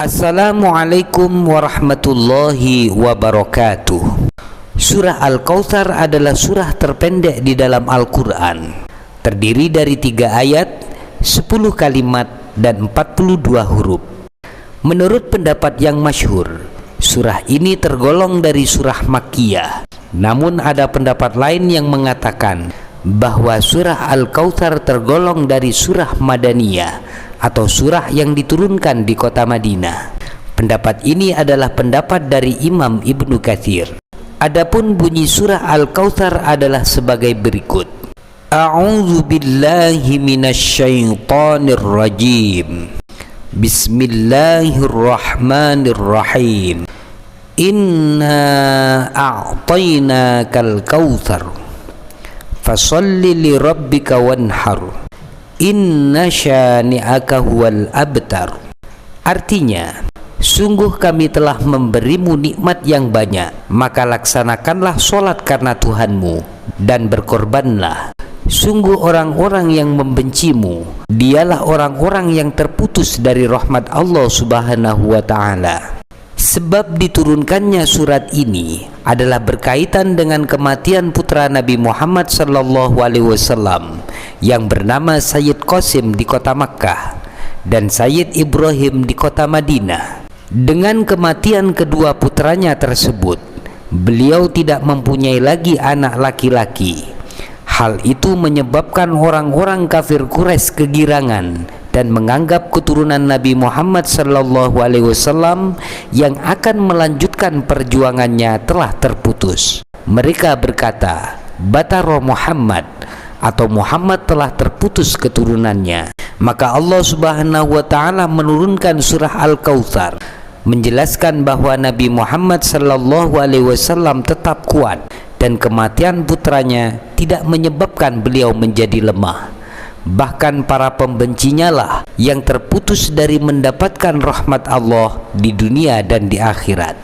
Assalamualaikum warahmatullahi wabarakatuh. Surah Al-Kautsar adalah surah terpendek di dalam Al-Quran. Terdiri dari 3 ayat, 10 kalimat, dan 42 huruf. Menurut pendapat yang masyhur, surah ini tergolong dari surah Makkiyah. Namun ada pendapat lain yang mengatakan bahwa surah Al-Kautsar tergolong dari surah Madaniyah atau surah yang diturunkan di kota Madinah. Pendapat ini adalah pendapat dari Imam Ibnu Katsir. Adapun bunyi surah Al-Kautsar adalah sebagai berikut. A'udzu billahi minasyaitonir rajim. Bismillahirrahmanirrahim. Inna a'tainakal kautsar. Fasholli li rabbika wanhar. Inna syani'aka huwal abtar. Artinya, sungguh kami telah memberimu nikmat yang banyak, maka laksanakanlah sholat karena Tuhanmu dan berkorbanlah. Sungguh orang-orang yang membencimu, dialah orang-orang yang terputus dari rahmat Allah Subhanahu wa ta'ala. Sebab diturunkannya surat ini adalah berkaitan dengan kematian putra Nabi Muhammad sallallahu alaihi wasallam yang bernama Sayyid Qasim di kota Makkah dan Sayyid Ibrahim di kota Madinah. Dengan kematian kedua putranya tersebut, beliau tidak mempunyai lagi anak laki-laki. Hal itu menyebabkan orang-orang kafir Quraisy kegirangan dan menganggap keturunan Nabi Muhammad sallallahu alaihi wasallam yang akan melanjutkan perjuangannya telah terputus. Mereka berkata, "Batara Muhammad," atau Muhammad telah terputus keturunannya. Maka Allah Subhanahu wa ta'ala menurunkan surah Al-Kautsar menjelaskan bahwa Nabi Muhammad sallallahu alaihi wasallam tetap kuat dan kematian putranya tidak menyebabkan beliau menjadi lemah. Bahkan para pembencinya lah yang terputus dari mendapatkan rahmat Allah di dunia dan di akhirat.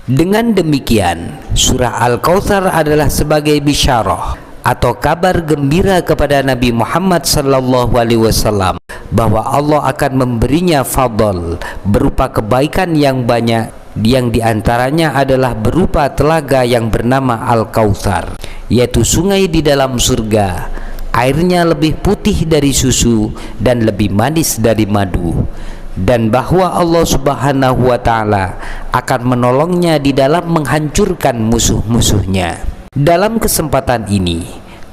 Dengan demikian, surah Al-Kautsar adalah sebagai bisyarah atau kabar gembira kepada Nabi Muhammad sallallahu alaihi wasallam bahwa Allah akan memberinya fadl berupa kebaikan yang banyak, yang diantaranya adalah berupa telaga yang bernama Al-Kautsar, yaitu sungai di dalam surga. Airnya lebih putih dari susu dan lebih manis dari madu, dan bahwa Allah Subhanahu wa ta'ala akan menolongnya di dalam menghancurkan musuh-musuhnya. Dalam kesempatan ini,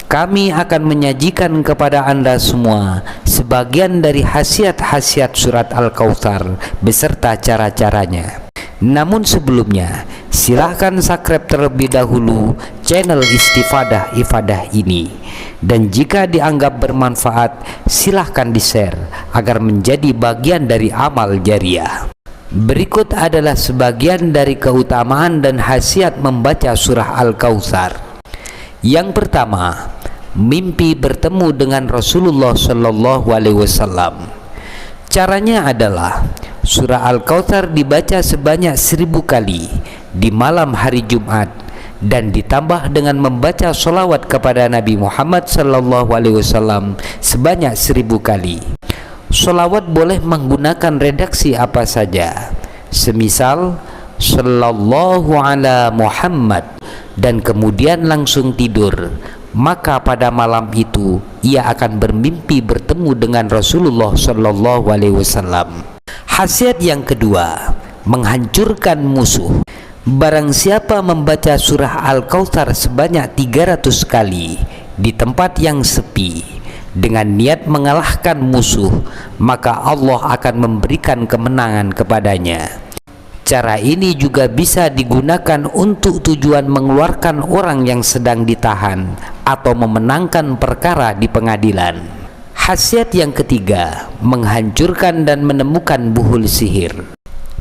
kami akan menyajikan kepada Anda semua sebagian dari khasiat-khasiat surat Al-Kautsar beserta cara-caranya. Namun sebelumnya, silahkan subscribe terlebih dahulu channel Istifadah Ifadah ini, dan jika dianggap bermanfaat, silahkan di-share agar menjadi bagian dari amal jariah. Berikut adalah sebagian dari keutamaan dan khasiat membaca surah Al-Kautsar. Yang pertama, mimpi bertemu dengan Rasulullah Shallallahu alaihi wasallam. Caranya adalah surah Al-Kautsar dibaca sebanyak 1000 kali di malam hari Jumat, dan ditambah dengan membaca sholawat kepada Nabi Muhammad sallallahu alaihi wasallam sebanyak 1000 kali. Sholawat boleh menggunakan redaksi apa saja, semisal sallallahu ala Muhammad, dan kemudian langsung tidur. Maka pada malam itu ia akan bermimpi bertemu dengan Rasulullah sallallahu alaihi wasallam. Khasiat yang kedua, menghancurkan musuh. Barang siapa membaca surah Al-Kautsar sebanyak 300 kali di tempat yang sepi dengan niat mengalahkan musuh, maka Allah akan memberikan kemenangan kepadanya. Cara ini juga bisa digunakan untuk tujuan mengeluarkan orang yang sedang ditahan atau memenangkan perkara di pengadilan. Khasiat yang ketiga, menghancurkan dan menemukan buhul sihir.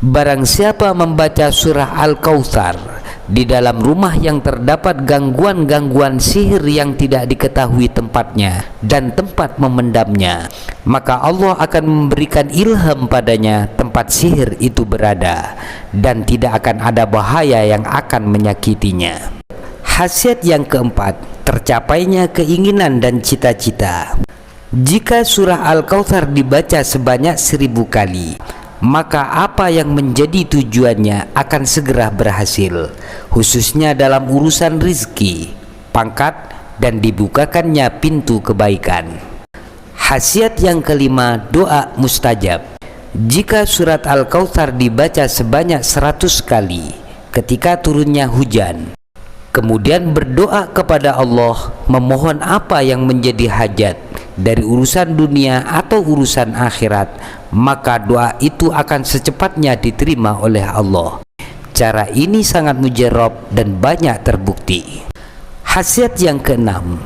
Barang siapa membaca surah Al-Kautsar di dalam rumah yang terdapat gangguan-gangguan sihir yang tidak diketahui tempatnya dan tempat memendamnya, maka Allah akan memberikan ilham padanya tempat sihir itu berada, dan tidak akan ada bahaya yang akan menyakitinya. Khasiat yang keempat, tercapainya keinginan dan cita-cita. Jika surah Al-Kautsar dibaca sebanyak 1000 kali, maka apa yang menjadi tujuannya akan segera berhasil, khususnya dalam urusan rizki, pangkat, dan dibukakannya pintu kebaikan. Khasiat yang kelima, doa mustajab. Jika surat Al-Kautsar dibaca sebanyak 100 kali ketika turunnya hujan, kemudian berdoa kepada Allah memohon apa yang menjadi hajat dari urusan dunia atau urusan akhirat, maka doa itu akan secepatnya diterima oleh Allah. Cara ini sangat mujarab dan banyak terbukti. Khasiat yang keenam,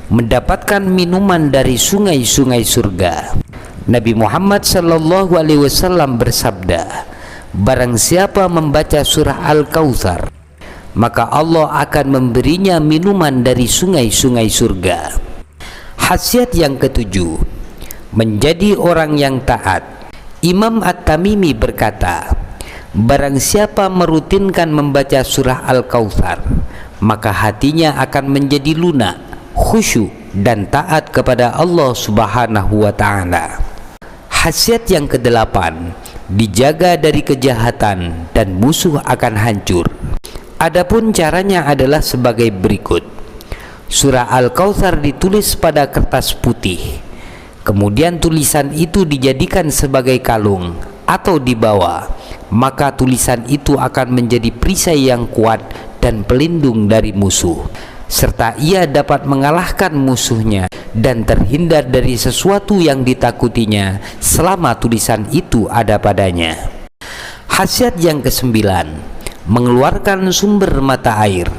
mendapatkan minuman dari sungai-sungai surga. Nabi Muhammad SAW bersabda, barang siapa membaca surah Al-Kautsar, maka Allah akan memberinya minuman dari sungai-sungai surga. Khasiat yang ketujuh, menjadi orang yang taat. Imam At-Tamimi berkata, barang siapa merutinkan membaca surah Al-Kautsar, maka hatinya akan menjadi lunak, khusyuk, dan taat kepada Allah Subhanahu wa Ta'ala. Khasiat yang kedelapan, dijaga dari kejahatan dan musuh akan hancur. Adapun caranya adalah sebagai berikut. Surah Al-Kautsar ditulis pada kertas putih, kemudian tulisan itu dijadikan sebagai kalung atau dibawa, maka tulisan itu akan menjadi perisai yang kuat dan pelindung dari musuh, serta ia dapat mengalahkan musuhnya dan terhindar dari sesuatu yang ditakutinya selama tulisan itu ada padanya. Khasiat yang kesembilan, mengeluarkan sumber mata air.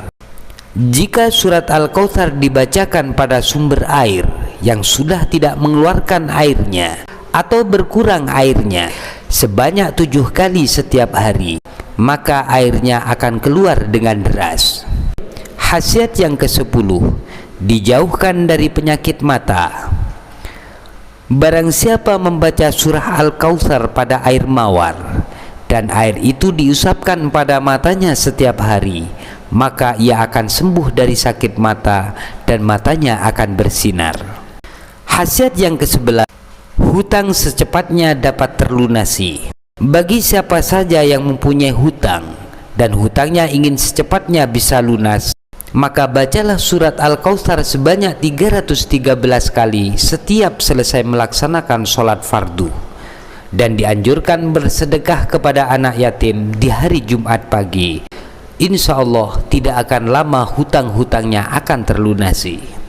Jika surat Al-Kautsar dibacakan pada sumber air yang sudah tidak mengeluarkan airnya atau berkurang airnya sebanyak 7 kali setiap hari, maka airnya akan keluar dengan deras. Khasiat yang ke-10, dijauhkan dari penyakit mata. Barang siapa membaca surah Al-Kautsar pada air mawar dan air itu diusapkan pada matanya setiap hari, maka ia akan sembuh dari sakit mata dan matanya akan bersinar. Khasiat yang ke-11, hutang secepatnya dapat terlunasi. Bagi siapa saja yang mempunyai hutang dan hutangnya ingin secepatnya bisa lunas, maka bacalah surat Al-Kautsar sebanyak 313 kali setiap selesai melaksanakan sholat fardu, dan dianjurkan bersedekah kepada anak yatim di hari Jumat pagi. Insya Allah tidak akan lama hutang-hutangnya akan terlunasi.